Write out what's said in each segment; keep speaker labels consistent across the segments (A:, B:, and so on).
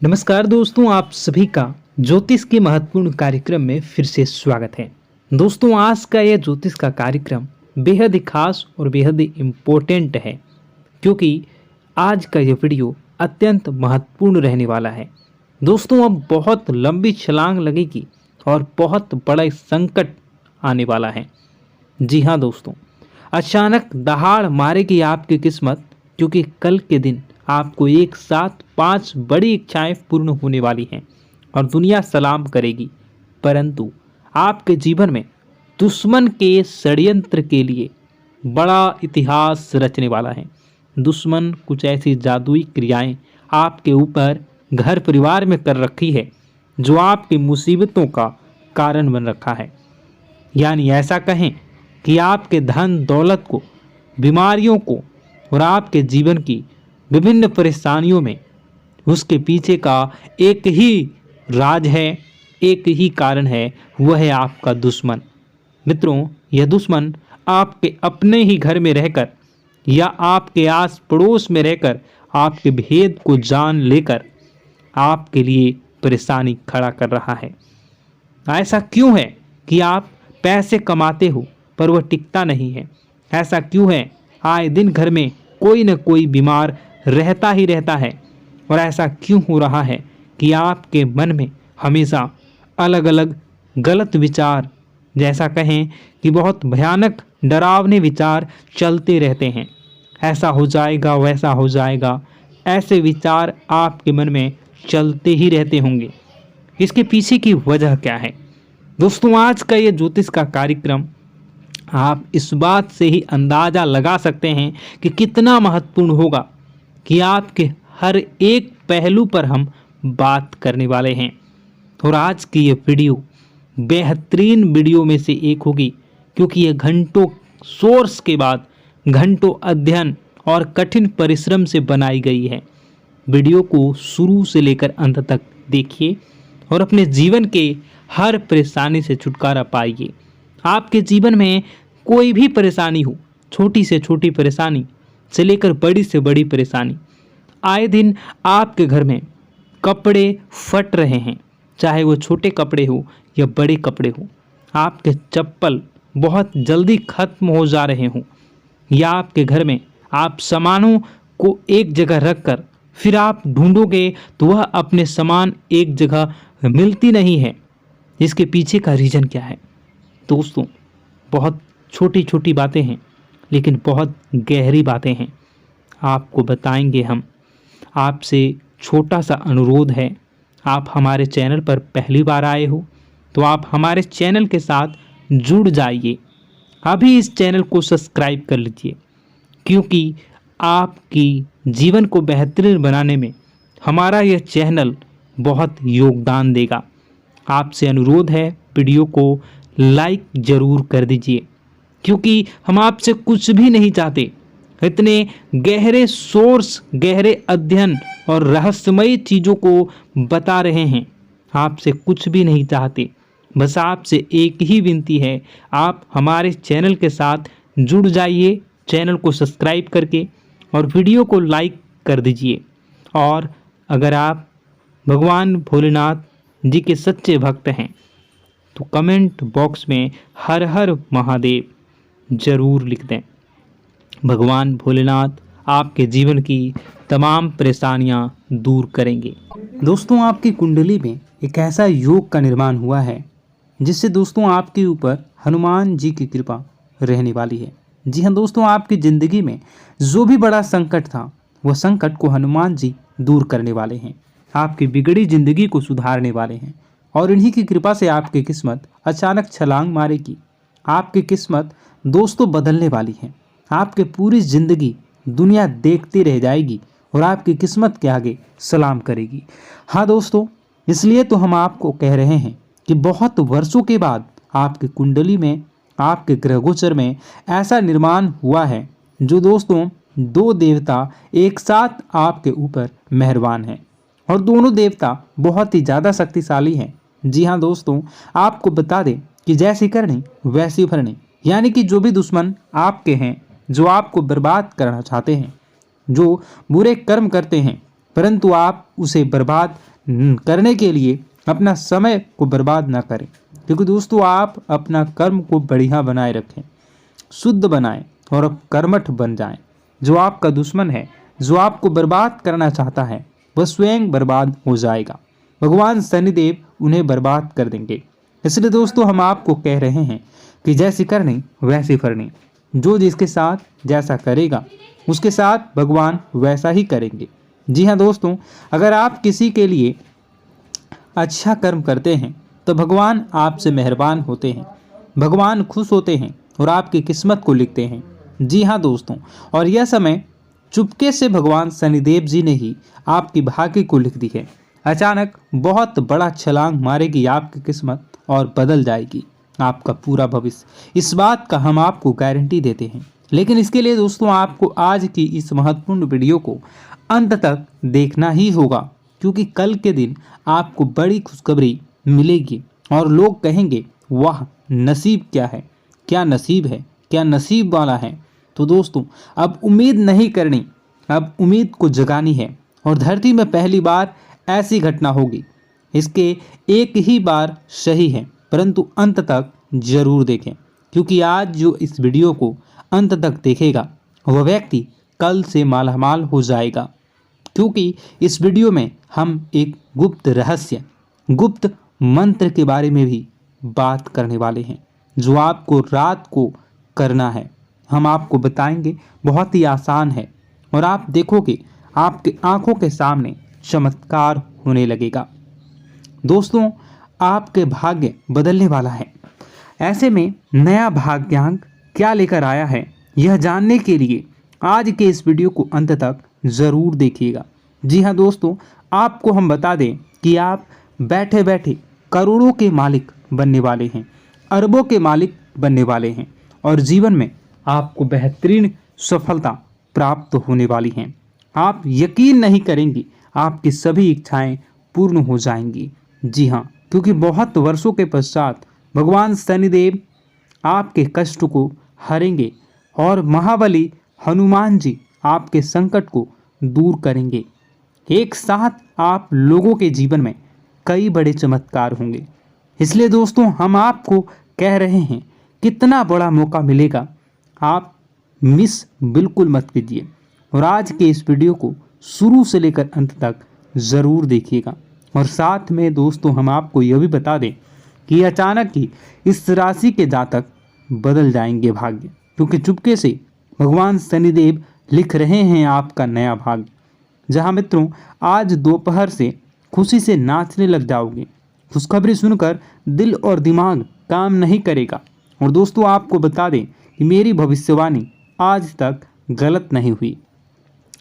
A: नमस्कार दोस्तों, आप सभी का ज्योतिष के महत्वपूर्ण कार्यक्रम में फिर से स्वागत है। दोस्तों, आज का यह ज्योतिष का कार्यक्रम बेहद ही खास और बेहद ही इम्पोर्टेंट है, क्योंकि आज का यह वीडियो अत्यंत महत्वपूर्ण रहने वाला है। दोस्तों, अब बहुत लंबी छलांग लगेगी और बहुत बड़ा संकट आने वाला है। जी हाँ दोस्तों, अचानक दहाड़ मारेगी आपकी किस्मत, क्योंकि कल के दिन आपको एक साथ 5 बड़ी इच्छाएं पूर्ण होने वाली हैं और दुनिया सलाम करेगी। परंतु आपके जीवन में दुश्मन के षड्यंत्र के लिए बड़ा इतिहास रचने वाला है। दुश्मन कुछ ऐसी जादुई क्रियाएं आपके ऊपर घर परिवार में कर रखी है, जो आपकी मुसीबतों का कारण बन रखा है। यानी ऐसा कहें कि आपके धन दौलत को, बीमारियों को और आपके जीवन की विभिन्न परेशानियों में उसके पीछे का एक ही राज है, एक ही कारण है, वह है आपका दुश्मन। मित्रों, यह दुश्मन आपके अपने ही घर में रहकर या आपके आस पड़ोस में रहकर आपके भेद को जान लेकर आपके लिए परेशानी खड़ा कर रहा है। ऐसा क्यों है कि आप पैसे कमाते हो पर वह टिकता नहीं है? ऐसा क्यों है आए दिन घर में कोई न कोई बीमार रहता ही रहता है? और ऐसा क्यों हो रहा है कि आपके मन में हमेशा अलग अलग गलत विचार, जैसा कहें कि बहुत भयानक डरावने विचार चलते रहते हैं? ऐसा हो जाएगा, वैसा हो जाएगा, ऐसे विचार आपके मन में चलते ही रहते होंगे। इसके पीछे की वजह क्या है? दोस्तों, आज का ये ज्योतिष का कार्यक्रम आप इस बात से ही अंदाज़ा लगा सकते हैं कि कितना महत्वपूर्ण होगा, कि आपके हर एक पहलू पर हम बात करने वाले हैं। और आज की ये वीडियो बेहतरीन वीडियो में से एक होगी, क्योंकि ये घंटों सोर्स के बाद घंटों अध्ययन और कठिन परिश्रम से बनाई गई है। वीडियो को शुरू से लेकर अंत तक देखिए और अपने जीवन के हर परेशानी से छुटकारा पाइए। आपके जीवन में कोई भी परेशानी हो, छोटी से छोटी परेशानी से लेकर बड़ी से बड़ी परेशानी, आए दिन आपके घर में कपड़े फट रहे हैं, चाहे वो छोटे कपड़े हो या बड़े कपड़े हो। आपके चप्पल बहुत जल्दी खत्म हो जा रहे हों, या आपके घर में आप सामानों को एक जगह रखकर फिर आप ढूंढोगे तो वह अपने सामान एक जगह मिलती नहीं है। इसके पीछे का रीज़न क्या है? दोस्तों, बहुत छोटी छोटी बातें हैं, लेकिन बहुत गहरी बातें हैं। आपको बताएंगे हम। आपसे छोटा सा अनुरोध है, आप हमारे चैनल पर पहली बार आए हो तो आप हमारे चैनल के साथ जुड़ जाइए। अभी इस चैनल को सब्सक्राइब कर लीजिए, क्योंकि आपकी जीवन को बेहतरीन बनाने में हमारा यह चैनल बहुत योगदान देगा। आपसे अनुरोध है, वीडियो को लाइक ज़रूर कर दीजिए, क्योंकि हम आपसे कुछ भी नहीं चाहते। इतने गहरे सोर्स, गहरे अध्ययन और रहस्यमय चीज़ों को बता रहे हैं, आपसे कुछ भी नहीं चाहते। बस आपसे एक ही विनती है, आप हमारे चैनल के साथ जुड़ जाइए, चैनल को सब्सक्राइब करके, और वीडियो को लाइक कर दीजिए। और अगर आप भगवान भोलेनाथ जी के सच्चे भक्त हैं तो कमेंट बॉक्स में हर हर महादेव ज़रूर लिख दें। भगवान भोलेनाथ आपके जीवन की तमाम परेशानियां दूर करेंगे। दोस्तों, आपकी कुंडली में एक ऐसा योग का निर्माण हुआ है, जिससे दोस्तों आपके ऊपर हनुमान जी की कृपा रहने वाली है। जी हाँ दोस्तों, आपकी ज़िंदगी में जो भी बड़ा संकट था, वह संकट को हनुमान जी दूर करने वाले हैं, आपकी बिगड़ी ज़िंदगी को सुधारने वाले हैं। और इन्हीं की कृपा से आपकी किस्मत अचानक छलांग मारेगी। आपकी किस्मत दोस्तों बदलने वाली है। आपके पूरी ज़िंदगी दुनिया देखती रह जाएगी और आपकी किस्मत के आगे सलाम करेगी। हाँ दोस्तों, इसलिए तो हम आपको कह रहे हैं कि बहुत वर्षों के बाद आपकी कुंडली में, आपके ग्रहगोचर में ऐसा निर्माण हुआ है, जो दोस्तों 2 देवता एक साथ आपके ऊपर मेहरबान हैं, और दोनों देवता बहुत ही ज़्यादा शक्तिशाली हैं। जी हाँ दोस्तों, आपको बता दें कि जैसी करनी वैसी भरनी, यानी कि जो भी दुश्मन आपके हैं, जो आपको बर्बाद करना चाहते हैं, जो बुरे कर्म करते हैं, परंतु आप उसे बर्बाद करने के लिए अपना समय को बर्बाद ना करें, क्योंकि दोस्तों आप अपना कर्म को बढ़िया बनाए रखें, शुद्ध बनाएं और अब कर्मठ बन जाएं। जो आपका दुश्मन है, जो आपको बर्बाद करना चाहता है, वह स्वयं बर्बाद हो जाएगा। भगवान शनिदेव उन्हें बर्बाद कर देंगे। इसलिए दोस्तों हम आपको कह रहे हैं कि जैसी करनी वैसी फरनी। जो जिसके साथ जैसा करेगा उसके साथ भगवान वैसा ही करेंगे। जी हाँ दोस्तों, अगर आप किसी के लिए अच्छा कर्म करते हैं तो भगवान आपसे मेहरबान होते हैं, भगवान खुश होते हैं और आपकी किस्मत को लिखते हैं। जी हाँ दोस्तों, और यह समय चुपके से भगवान शनिदेव जी ने ही आपकी भाग्य को लिख दी है। अचानक बहुत बड़ा छलांग मारेगी आपकी किस्मत और बदल जाएगी आपका पूरा भविष्य। इस बात का हम आपको गारंटी देते हैं। लेकिन इसके लिए दोस्तों आपको आज की इस महत्वपूर्ण वीडियो को अंत तक देखना ही होगा, क्योंकि कल के दिन आपको बड़ी खुशखबरी मिलेगी और लोग कहेंगे वाह नसीब क्या है, क्या नसीब है, क्या नसीब वाला है। तो दोस्तों अब उम्मीद नहीं करनी, अब उम्मीद को जगानी है। और धरती में पहली बार ऐसी घटना होगी। इसके एक ही बार सही है, परंतु अंत तक जरूर देखें, क्योंकि आज जो इस वीडियो को अंत तक देखेगा वह व्यक्ति कल से मालामाल हो जाएगा। क्योंकि इस वीडियो में हम एक गुप्त रहस्य, गुप्त मंत्र के बारे में भी बात करने वाले हैं, जो आपको रात को करना है। हम आपको बताएंगे, बहुत ही आसान है और आप देखोगे आपके आंखों के सामने चमत्कार होने लगेगा। दोस्तों आपके भाग्य बदलने वाला है। ऐसे में नया भाग्यांक क्या लेकर आया है, यह जानने के लिए आज के इस वीडियो को अंत तक ज़रूर देखिएगा। जी हाँ दोस्तों, आपको हम बता दें कि आप बैठे बैठे करोड़ों के मालिक बनने वाले हैं, अरबों के मालिक बनने वाले हैं और जीवन में आपको बेहतरीन सफलता प्राप्त होने वाली हैं। आप यकीन नहीं करेंगे, आपकी सभी इच्छाएं पूर्ण हो जाएंगी। जी हाँ, क्योंकि बहुत वर्षों के पश्चात भगवान शनिदेव आपके कष्ट को हरेंगे और महाबली हनुमान जी आपके संकट को दूर करेंगे। एक साथ आप लोगों के जीवन में कई बड़े चमत्कार होंगे। इसलिए दोस्तों हम आपको कह रहे हैं, कितना बड़ा मौका मिलेगा, आप मिस बिल्कुल मत कीजिए और आज के इस वीडियो को शुरू से लेकर अंत तक ज़रूर देखिएगा। और साथ में दोस्तों हम आपको यह भी बता दें कि अचानक ही इस राशि के जातक बदल जाएंगे भाग्य, क्योंकि चुपके से भगवान शनिदेव लिख रहे हैं आपका नया भाग्य। जहां मित्रों आज दोपहर से खुशी से नाचने लग जाओगे। खुशखबरी सुनकर दिल और दिमाग काम नहीं करेगा। और दोस्तों आपको बता दें कि मेरी भविष्यवाणी आज तक गलत नहीं हुई।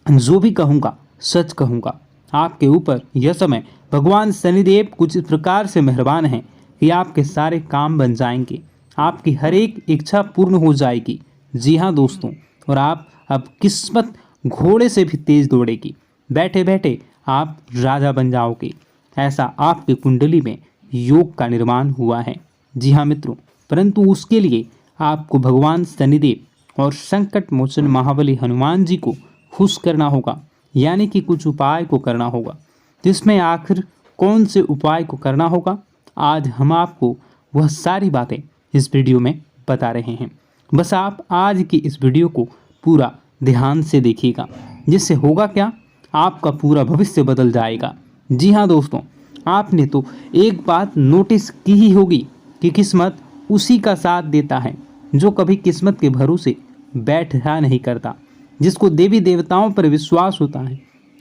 A: जो भी कहूँगा सच कहूँगा। आपके ऊपर यह समय भगवान शनिदेव कुछ इस प्रकार से मेहरबान हैं कि आपके सारे काम बन जाएंगे, आपकी हर एक इच्छा पूर्ण हो जाएगी। जी हाँ दोस्तों, और आप अब किस्मत घोड़े से भी तेज दौड़ेगी। बैठे बैठे आप राजा बन जाओगे, ऐसा आपकी कुंडली में योग का निर्माण हुआ है। जी हाँ मित्रों, परंतु उसके लिए आपको भगवान शनिदेव और संकट मोचन महाबली हनुमान जी को खुश करना होगा, यानी कि कुछ उपाय को करना होगा। तो इसमें आखिर कौन से उपाय को करना होगा, आज हम आपको वह सारी बातें इस वीडियो में बता रहे हैं। बस आप आज की इस वीडियो को पूरा ध्यान से देखिएगा, जिससे होगा क्या, आपका पूरा भविष्य बदल जाएगा। जी हाँ दोस्तों, आपने तो एक बात नोटिस की ही होगी कि किस्मत उसी का साथ देता है जो कभी किस्मत के भरोसे बैठा नहीं करता, जिसको देवी देवताओं पर विश्वास होता है,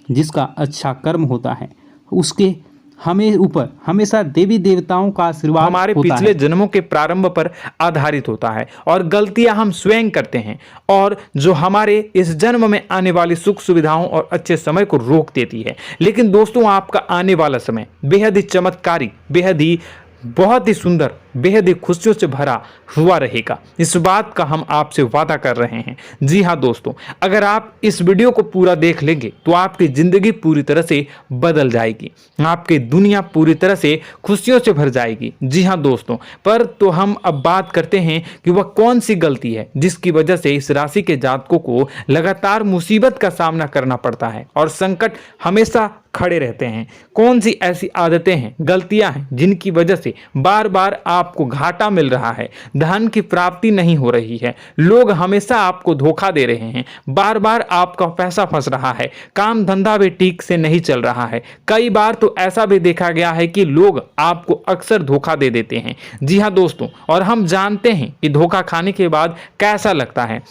A: जिसका अच्छा कर्म होता है, उसके हमें ऊपर हमेशा देवी देवताओं का आशीर्वाद
B: हमारे पिछले जन्मों के प्रारंभ पर आधारित होता है और गलतियां हम स्वयं करते हैं, और जो हमारे इस जन्म में आने वाली सुख सुविधाओं और अच्छे समय को रोक देती है। लेकिन दोस्तों आपका आने वाला समय बेहद ही चमत्कारी, बेहद ही बहुत ही सुंदर, बेहद ही खुशियों से भरा हुआ रहेगा। इस बात का हम आपसे वादा कर रहे हैं। जी हाँ दोस्तों, अगर आप इस वीडियो को पूरा देख लेंगे तो आपकी ज़िंदगी पूरी तरह से बदल जाएगी, आपकी दुनिया पूरी तरह से खुशियों से भर जाएगी। जी हाँ दोस्तों, पर तो हम अब बात करते हैं कि वह कौन सी गलती है जिसकी वजह से इस राशि के जातकों को लगातार मुसीबत का सामना करना पड़ता है और संकट हमेशा खड़े रहते हैं। कौन सी ऐसी आदतें हैं, गलतियां हैं जिनकी वजह से बार बार आपको घाटा मिल रहा है, धन की प्राप्ति नहीं हो रही है, लोग हमेशा आपको धोखा दे रहे हैं, बार बार आपका पैसा फंस रहा है, काम धंधा भी ठीक से नहीं चल रहा है। कई बार तो ऐसा भी देखा गया है कि लोग आपको अक्सर धोखा दे देते हैं। जी हाँ दोस्तों, और हम जानते हैं कि धोखा खाने के बाद कैसा लगता है।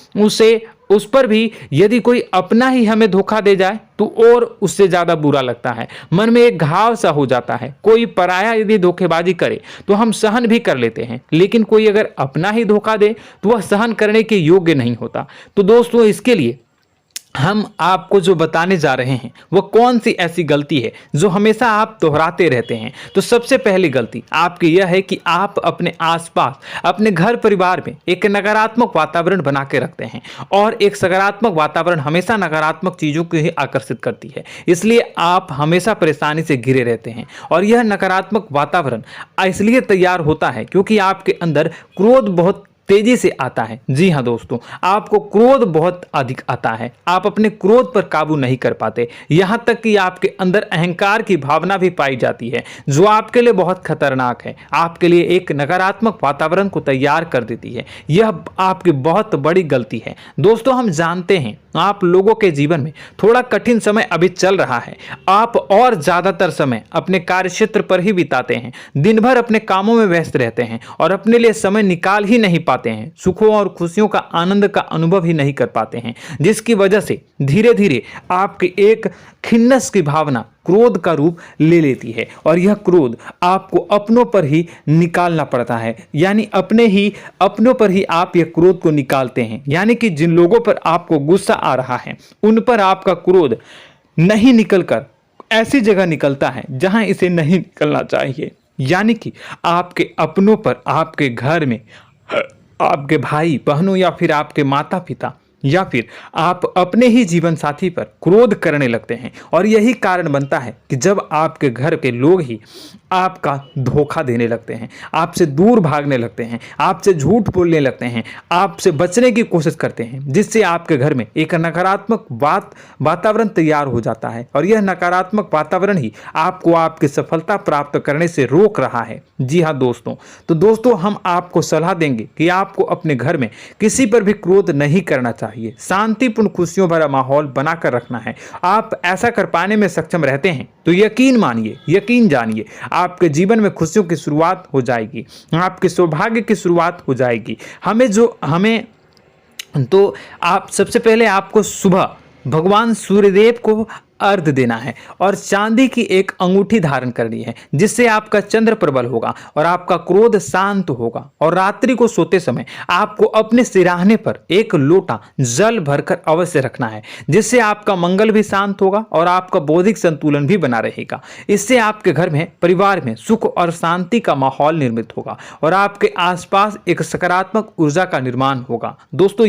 B: उस पर भी यदि कोई अपना ही हमें धोखा दे जाए तो और उससे ज्यादा बुरा लगता है, मन में एक घाव सा हो जाता है। कोई पराया यदि धोखेबाजी करे तो हम सहन भी कर लेते हैं, लेकिन कोई अगर अपना ही धोखा दे तो वह सहन करने के योग्य नहीं होता। तो दोस्तों, इसके लिए हम आपको जो बताने जा रहे हैं वो कौन सी ऐसी गलती है जो हमेशा आप दोहराते रहते हैं। तो सबसे पहली गलती आपकी यह है कि आप अपने आसपास, अपने घर परिवार में एक नकारात्मक वातावरण बना के रखते हैं, और एक सकारात्मक वातावरण हमेशा नकारात्मक चीज़ों को ही आकर्षित करती है। इसलिए आप हमेशा परेशानी से घिरे रहते हैं, और यह नकारात्मक वातावरण इसलिए तैयार होता है क्योंकि आपके अंदर क्रोध बहुत तेजी से आता है। जी हाँ दोस्तों, आपको क्रोध बहुत अधिक आता है, आप अपने क्रोध पर काबू नहीं कर पाते, यहाँ तक कि आपके अंदर अहंकार की भावना भी पाई जाती है जो आपके लिए बहुत खतरनाक है, आपके लिए एक नकारात्मक वातावरण को तैयार कर देती है। यह आपकी बहुत बड़ी गलती है। दोस्तों, हम जानते हैं आप लोगों के जीवन में थोड़ा कठिन समय अभी चल रहा है, आप और ज़्यादातर समय अपने कार्यक्षेत्र पर ही बिताते हैं, दिन भर अपने कामों में व्यस्त रहते हैं और अपने लिए समय निकाल ही नहीं पाते हैं, सुखों और खुशियों का आनंद का अनुभव ही नहीं कर पाते हैं, जिसकी वजह से धीरे धीरे आपकी एक खिन्नस की भावना क्रोध का रूप ले लेती है, और यह क्रोध आपको अपनों पर ही निकालना पड़ता है। यानी अपनों पर ही आप यह क्रोध को निकालते हैं। यानी कि जिन लोगों पर आपको गुस्सा आ रहा है उन पर आपका क्रोध नहीं निकलकर ऐसी जगह निकलता है जहां इसे नहीं निकलना चाहिए। यानी कि आपके अपनों पर, आपके घर में आपके भाई बहनों या फिर आपके माता पिता या फिर आप अपने ही जीवन साथी पर क्रोध करने लगते हैं, और यही कारण बनता है कि जब आपके घर के लोग ही आपका धोखा देने लगते हैं, आपसे दूर भागने लगते हैं, आपसे झूठ बोलने लगते हैं, आपसे बचने की कोशिश करते हैं, जिससे आपके घर में एक नकारात्मक वातावरण तैयार हो जाता है, और यह नकारात्मक वातावरण ही आपको आपकी सफलता प्राप्त करने से रोक रहा है। जी हाँ दोस्तों, तो दोस्तों, हम आपको सलाह देंगे कि आपको अपने घर में किसी पर भी क्रोध नहीं करना चाहिए, शांतिपूर्ण खुशियों भरा माहौल बनाकर रखना है। आप ऐसा कर पाने में सक्षम रहते हैं तो यकीन मानिए, यकीन जानिए, आपके जीवन में खुशियों की शुरुआत हो जाएगी, आपके सौभाग्य की शुरुआत हो जाएगी। तो आप सबसे पहले आपको सुबह भगवान सूर्यदेव को अर्घ देना है और चांदी की एक अंगूठी धारण करनी है, जिससे आपका चंद्र प्रबल होगा और आपका क्रोध शांत होगा। और रात्रि को सोते समय आपको अपने सिरहाने पर एक लोटा जल भरकर अवश्य रखना है, जिससे आपका मंगल भी शांत होगा और आपका बौद्धिक संतुलन भी बना रहेगा। इससे आपके घर में, परिवार में सुख और शांति का माहौल निर्मित होगा और आपके आसपास एक सकारात्मक ऊर्जा का निर्माण होगा। दोस्तों,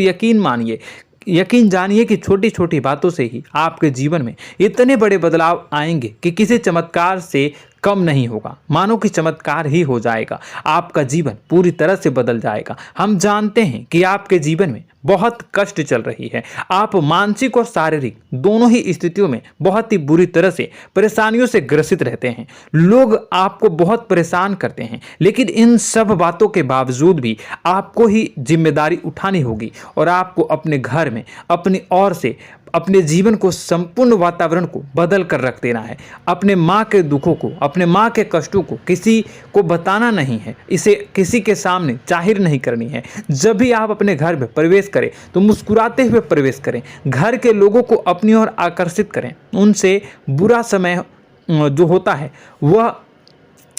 B: यकीन जानिए कि छोटी छोटी बातों से ही आपके जीवन में इतने बड़े बदलाव आएंगे कि किसी चमत्कार से कम नहीं होगा, मानो कि चमत्कार ही हो जाएगा। आपका जीवन पूरी तरह से बदल जाएगा। हम जानते हैं कि आपके जीवन में बहुत कष्ट चल रही है, आप मानसिक और शारीरिक दोनों ही स्थितियों में बहुत ही बुरी तरह से परेशानियों से ग्रसित रहते हैं। लोग आपको बहुत परेशान करते हैं, लेकिन इन सब बातों के बावजूद भी आपको ही जिम्मेदारी उठानी होगी और आपको अपने घर में अपनी ओर से अपने जीवन को, संपूर्ण वातावरण को बदल कर रख देना है। अपने माँ के दुखों को, अपने माँ के कष्टों को किसी को बताना नहीं है, इसे किसी के सामने जाहिर नहीं करनी है। जब भी आप अपने घर में प्रवेश करें तो मुस्कुराते हुए प्रवेश करें, घर के लोगों को अपनी ओर आकर्षित करें, उनसे बुरा समय जो होता है वह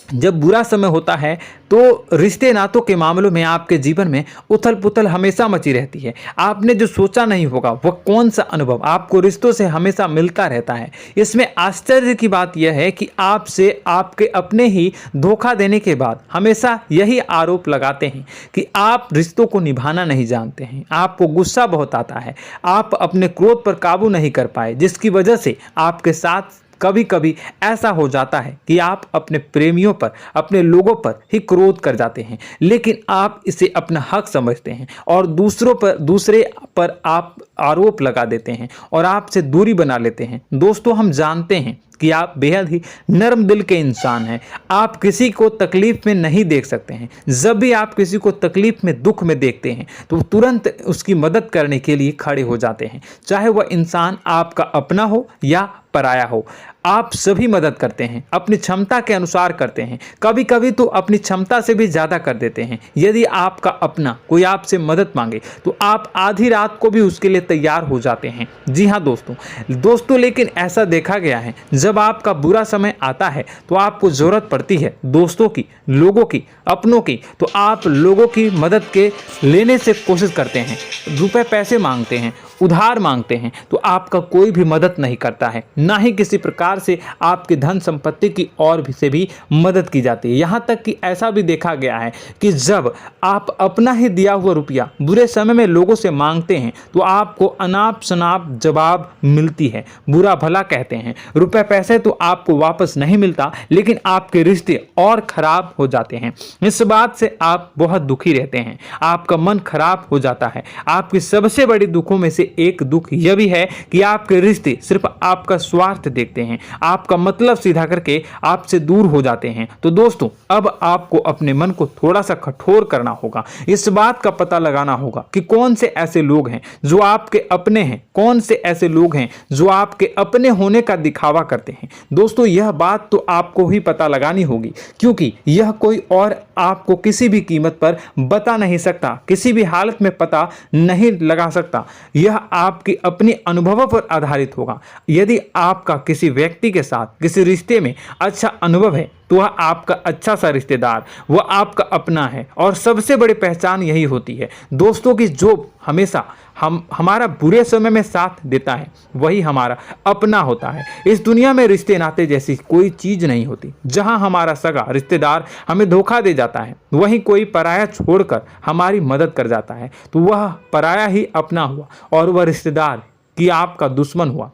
B: जब बुरा समय होता है तो रिश्ते नातों के मामलों में आपके जीवन में उथल पुथल हमेशा मची रहती है। आपने जो सोचा नहीं होगा वह कौन सा अनुभव आपको रिश्तों से हमेशा मिलता रहता है। इसमें आश्चर्य की बात यह है कि आपसे आपके अपने ही धोखा देने के बाद हमेशा यही आरोप लगाते हैं कि आप रिश्तों को निभाना नहीं जानते हैं, आपको गुस्सा बहुत आता है, आप अपने क्रोध पर काबू नहीं कर पाए, जिसकी वजह से आपके साथ कभी कभी ऐसा हो जाता है कि आप अपने प्रेमियों पर, अपने लोगों पर ही क्रोध कर जाते हैं, लेकिन आप इसे अपना हक समझते हैं और दूसरे पर आप आरोप लगा देते हैं और आपसे दूरी बना लेते हैं। दोस्तों, हम जानते हैं कि आप बेहद ही नर्म दिल के इंसान हैं। आप किसी को तकलीफ में नहीं देख सकते हैं। जब भी आप किसी को तकलीफ में, दुख में देखते हैं तो तुरंत उसकी मदद करने के लिए खड़े हो जाते हैं, चाहे वह इंसान आपका अपना हो या पराया हो। आप सभी मदद करते हैं, अपनी क्षमता के अनुसार करते हैं, कभी कभी तो अपनी क्षमता से भी ज़्यादा कर देते हैं। यदि आपका अपना कोई आपसे मदद मांगे तो आप आधी रात को भी उसके लिए तैयार हो जाते हैं। जी हाँ दोस्तों, लेकिन ऐसा देखा गया है जब आपका बुरा समय आता है तो आपको ज़रूरत पड़ती है दोस्तों की, लोगों की, अपनों की, तो आप लोगों की मदद के लेने से कोशिश करते हैं, रुपए पैसे मांगते हैं, उधार मांगते हैं, तो आपका कोई भी मदद नहीं करता है, ना ही किसी प्रकार से आपकी धन संपत्ति की और भी से भी मदद की जाती है। यहाँ तक कि ऐसा भी देखा गया है कि जब आप अपना ही दिया हुआ रुपया बुरे समय में लोगों से मांगते हैं तो आपको अनाप शनाप जवाब मिलती है, बुरा भला कहते हैं। रुपए पैसे तो आपको वापस नहीं मिलता, लेकिन आपके रिश्ते और खराब हो जाते हैं। इस बात से आप बहुत दुखी रहते हैं, आपका मन खराब हो जाता है। आपकी सबसे बड़ी दुखों में से एक दुख यह भी है कि आपके रिश्ते सिर्फ आपका स्वार्थ देखते हैं, आपका मतलब सीधा करके आपसे दूर हो जाते हैं। तो दोस्तों, अब आपको अपने मन को थोड़ा सा कठोर करना होगा, इस बात का पता लगाना होगा कि कौन से ऐसे लोग हैं जो आपके अपने हैं, कौन से ऐसे लोग हैं जो आपके अपने होने का दिखावा करते हैं। दोस्तों, यह बात तो आपको ही पता लगानी होगी, क्योंकि यह कोई और आपको किसी भी कीमत पर बता नहीं सकता, किसी भी हालत में पता नहीं लगा सकता। यह आपकी अपनी अनुभवों पर आधारित होगा। यदि आपका किसी व्यक्ति के साथ किसी रिश्ते में अच्छा अनुभव है तो वह आपका अच्छा सा रिश्तेदार, वह आपका अपना है, और सबसे बड़ी पहचान यही होती है दोस्तों की जो हमेशा हमारा बुरे समय में साथ देता है वही हमारा अपना होता है। इस दुनिया में रिश्ते नाते जैसी कोई चीज़ नहीं होती। जहां हमारा सगा रिश्तेदार हमें धोखा दे जाता है, वहीं कोई पराया छोड़कर हमारी मदद कर जाता है तो वह पराया ही अपना हुआ और वह रिश्तेदार कि आपका दुश्मन हुआ।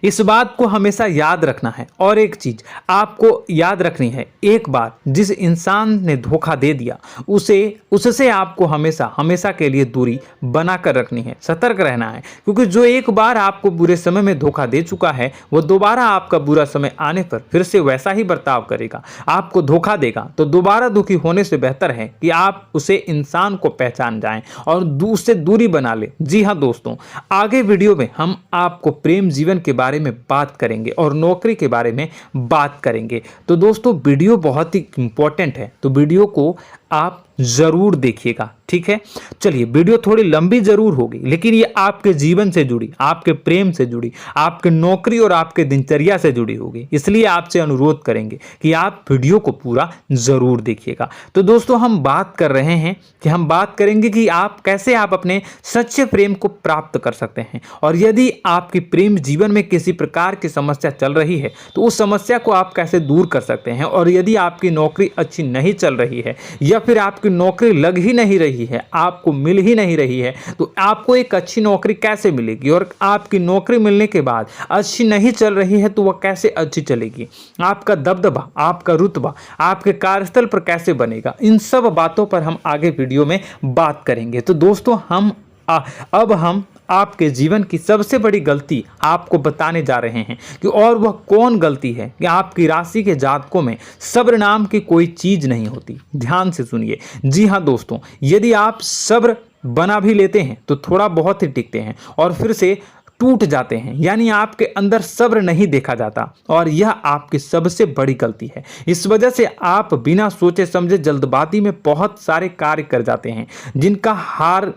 B: इस बात को हमेशा याद रखना है। और एक चीज आपको याद रखनी है, एक बार जिस इंसान ने धोखा दे दिया उससे आपको हमेशा के लिए दूरी बनाकर रखनी है, सतर्क रहना है, क्योंकि जो एक बार आपको बुरे समय में धोखा दे चुका है वो दोबारा आपका बुरा समय आने पर फिर से वैसा ही बर्ताव करेगा, आपको धोखा देगा। तो दोबारा दुखी होने से बेहतर है कि आप उसे इंसान को पहचान जाएं और उससे दूरी बना ले। जी हाँ दोस्तों, आगे वीडियो में हम आपको प्रेम जीवन के बारे में बात करेंगे और नौकरी के बारे में बात करेंगे। तो दोस्तों, वीडियो बहुत ही इंपॉर्टेंट है, तो वीडियो को आप जरूर देखिएगा, ठीक है। चलिए, वीडियो थोड़ी लंबी जरूर होगी, लेकिन ये आपके जीवन से जुड़ी, आपके प्रेम से जुड़ी, आपके नौकरी और आपके दिनचर्या से जुड़ी होगी, इसलिए आपसे अनुरोध करेंगे कि आप वीडियो को पूरा जरूर देखिएगा। तो दोस्तों, हम बात कर रहे हैं कि हम बात करेंगे कि आप कैसे अपने सच्चे प्रेम को प्राप्त कर सकते हैं, और यदि आपकी प्रेम जीवन में किसी प्रकार की समस्या चल रही है तो उस समस्या को आप कैसे दूर कर सकते हैं, और यदि आपकी नौकरी अच्छी नहीं चल रही है या फिर आपकी नौकरी लग ही नहीं रही है, आपको मिल ही नहीं रही है, तो आपको एक अच्छी नौकरी कैसे मिलेगी, और आपकी नौकरी मिलने के बाद अच्छी नहीं चल रही है तो वह कैसे अच्छी चलेगी, आपका दबदबा, आपका रुतबा आपके कार्यस्थल पर कैसे बनेगा, इन सब बातों पर हम आगे वीडियो में बात करेंगे। तो दोस्तों, अब हम आपके जीवन की सबसे बड़ी गलती आपको बताने जा रहे हैं कि और वह कौन गलती है कि आपकी राशि के जातकों में सब्र नाम की कोई चीज नहीं होती। ध्यान से सुनिए। जी हाँ दोस्तों, यदि आप सब्र बना भी लेते हैं तो थोड़ा बहुत ही टिकते हैं और फिर से टूट जाते हैं, यानी आपके अंदर सब्र नहीं देखा जाता, और यह आपकी सबसे बड़ी गलती है। इस वजह से आप बिना सोचे समझे जल्दबाजी में बहुत सारे कार्य कर जाते हैं, जिसका हर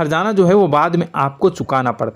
B: जाना जो है वो बाद में आपको चुकाना पड़ता